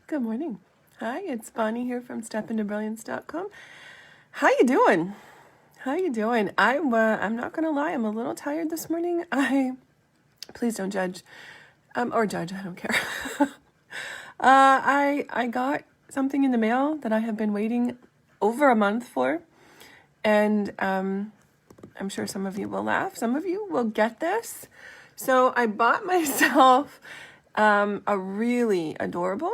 Good morning. Hi, it's Bonnie here from stepintobrilliance.com. How you doing? How you doing? I'm not gonna lie, I'm a little tired this morning. Please don't judge, or judge. I don't care. I got something in the mail that I have been waiting over a month for, and I'm sure some of you will laugh. Some of you will get this. So I bought myself a really adorable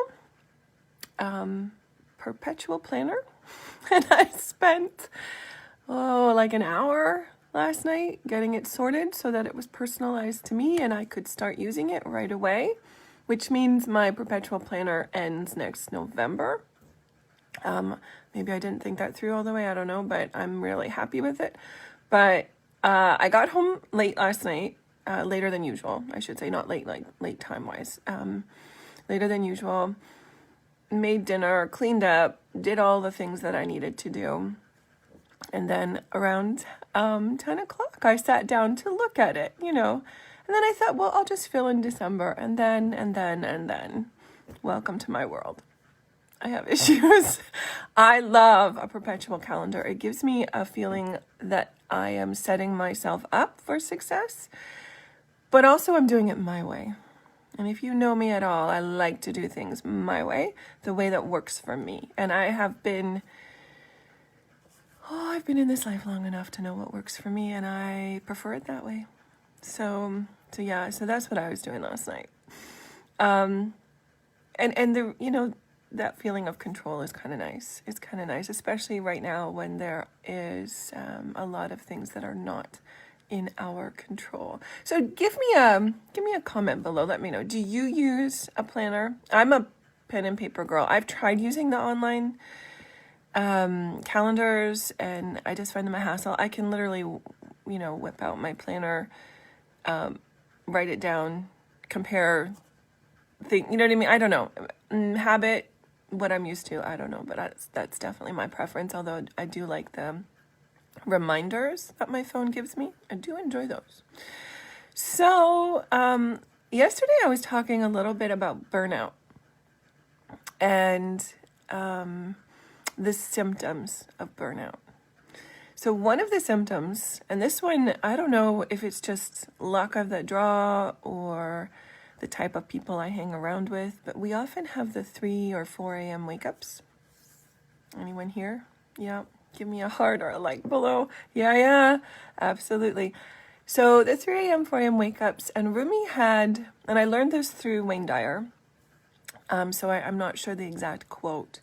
perpetual planner, and I spent like an hour last night getting it sorted so that it was personalized to me and I could start using it right away, which means my perpetual planner ends next November. Maybe I didn't think that through all the way, I don't know, but I'm really happy with it. But I got home late last night, later than usual, I should say, not late, like late time-wise, later than usual. Made dinner, cleaned up, did all the things that I needed to do. And then around 10 o'clock, I sat down to look at it, And then I thought, well, I'll just fill in December. And then, welcome to my world. I have issues. I love a perpetual calendar. It gives me a feeling that I am setting myself up for success, but also I'm doing it my way. And if you know me at all, I like to do things my way, the way that works for me. And I've been in this life long enough to know what works for me, and I prefer it that way. So that's what I was doing last night. And the, that feeling of control is kind of nice. It's kind of nice, especially right now when there is a lot of things that are not in our control. So give me a comment below. Let me know. Do you use a planner? I'm a pen and paper girl. I've tried using the online calendars, and I just find them a hassle. I can literally, whip out my planner, write it down, compare, think. You know what I mean? I don't know. Habit, what I'm used to. I don't know, but that's definitely my preference. Although I do like the reminders that my phone gives me. I do enjoy those. So yesterday I was talking a little bit about burnout and the symptoms of burnout. So one of the symptoms, and this one, I don't know if it's just luck of the draw or the type of people I hang around with, but we often have the 3 or 4 a.m. wake-ups. Anyone here? Yeah. Give me a heart or a like below. Yeah, absolutely. So the 3 a.m., 4 a.m. wake-ups, and Rumi had, and I learned this through Wayne Dyer, so I'm not sure the exact quote,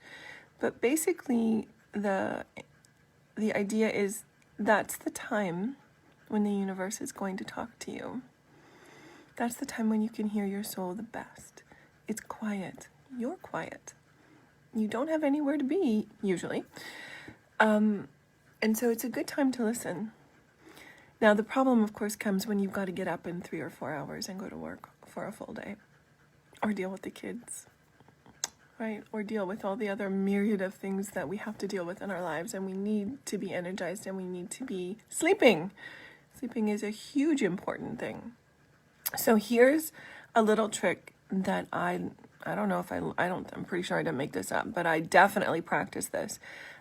but basically the idea is that's the time when the universe is going to talk to you. That's the time when you can hear your soul the best. It's quiet. You're quiet. You don't have anywhere to be, usually. And so it's a good time to listen. Now, the problem, of course, comes when you've got to get up in 3 or 4 hours and go to work for a full day, or deal with the kids, right? Or deal with all the other myriad of things that we have to deal with in our lives, and we need to be energized and we need to be sleeping. Sleeping is a huge important thing. So here's a little trick that I'm pretty sure I didn't make this up, but I definitely practice this.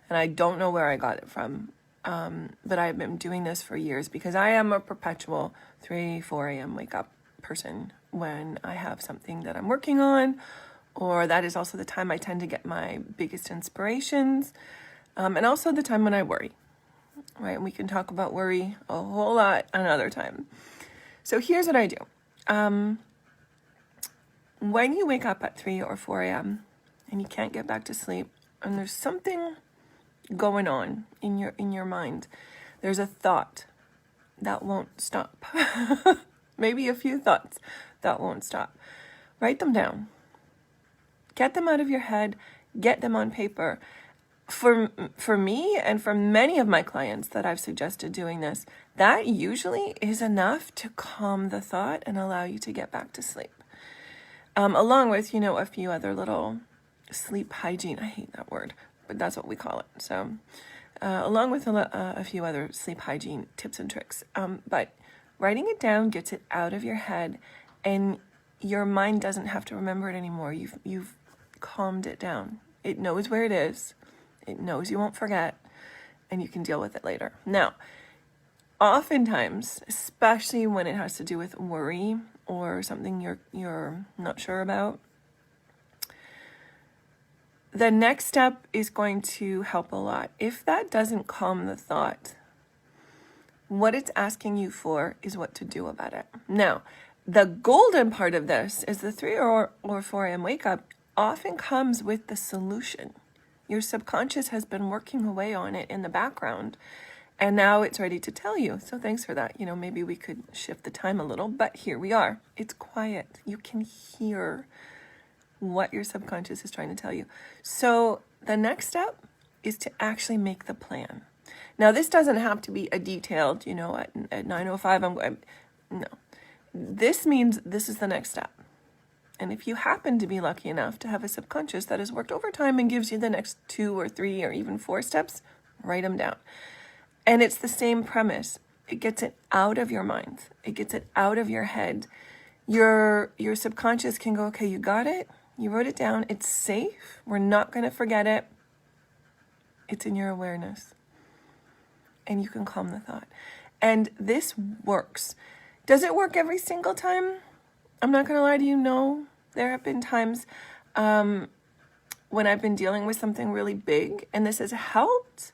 And I don't know where I got it from, but I've been doing this for years because I am a perpetual 3, 4 a.m. wake up person when I have something that I'm working on, or that is also the time I tend to get my biggest inspirations, and also the time when I worry, right? And we can talk about worry a whole lot another time. So here's what I do. When you wake up at 3 or 4 a.m. and you can't get back to sleep, and there's something going on in your mind, there's a thought that won't stop. Maybe a few thoughts that won't stop. Write them down. Get them out of your head. Get them on paper. For me and for many of my clients that I've suggested doing this, that usually is enough to calm the thought and allow you to get back to sleep. Along with, a few other little sleep hygiene. I hate that word, but that's what we call it. So along with a few other sleep hygiene tips and tricks. But writing it down gets it out of your head, and your mind doesn't have to remember it anymore. You've calmed it down. It knows where it is. It knows you won't forget, and you can deal with it later. Now, oftentimes, especially when it has to do with worry or something you're not sure about, the next step is going to help a lot. If that doesn't calm the thought, what it's asking you for is what to do about it. Now, the golden part of this is the 3 or 4 a.m. wake up often comes with the solution. Your subconscious has been working away on it in the background, and now it's ready to tell you. So thanks for that. Maybe we could shift the time a little, but here we are. It's quiet. You can hear what your subconscious is trying to tell you. So the next step is to actually make the plan. Now, this doesn't have to be a detailed, at 9:05, I'm going, no. This means this is the next step. And if you happen to be lucky enough to have a subconscious that has worked overtime and gives you the next 2 or 3 or even 4 steps, write them down. And it's the same premise. It gets it out of your mind. It gets it out of your head. Your subconscious can go, okay, you got it. You wrote it down. It's safe. We're not going to forget it. It's in your awareness. And you can calm the thought. And this works. Does it work every single time? I'm not going to lie to you, no. There have been times when I've been dealing with something really big, and this has helped,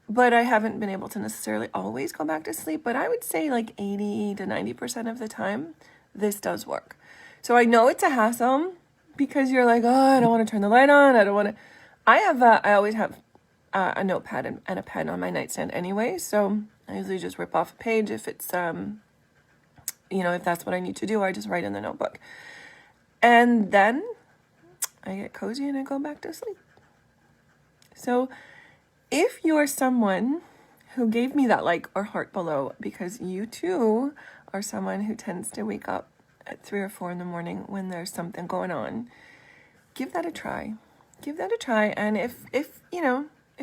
but I haven't been able to necessarily always go back to sleep. But I would say like 80 to 90% of the time, this does work. So I know it's a hassle because you're like, oh, I don't want to turn the light on. I don't want to. I always have a notepad and a pen on my nightstand anyway. So I usually just rip off a page if it's, if that's what I need to do, I just write in the notebook. And then I get cozy and I go back to sleep. So if you're someone who gave me that like or heart below, because you too are someone who tends to wake up at 3 or 4 in the morning when there's something going on, give that a try. Give that a try. And if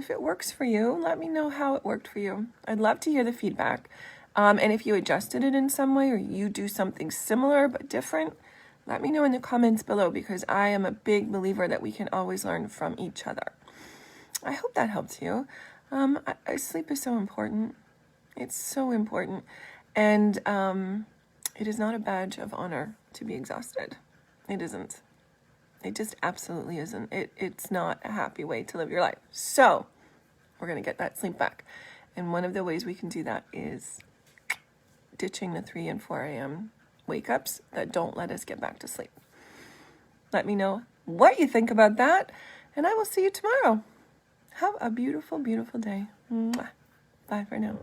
it works for you, let me know how it worked for you. I'd love to hear the feedback. And if you adjusted it in some way or you do something similar but different, let me know in the comments below, because I am a big believer that we can always learn from each other. I hope that helps you. Sleep is so important. It's so important. And it is not a badge of honor to be exhausted. It isn't. It just absolutely isn't. It's not a happy way to live your life. So we're going to get that sleep back. And one of the ways we can do that is ditching the 3 and 4 a.m. wake-ups that don't let us get back to sleep. Let me know what you think about that, and I will see you tomorrow. Have a beautiful, beautiful day. Mwah. Bye for now.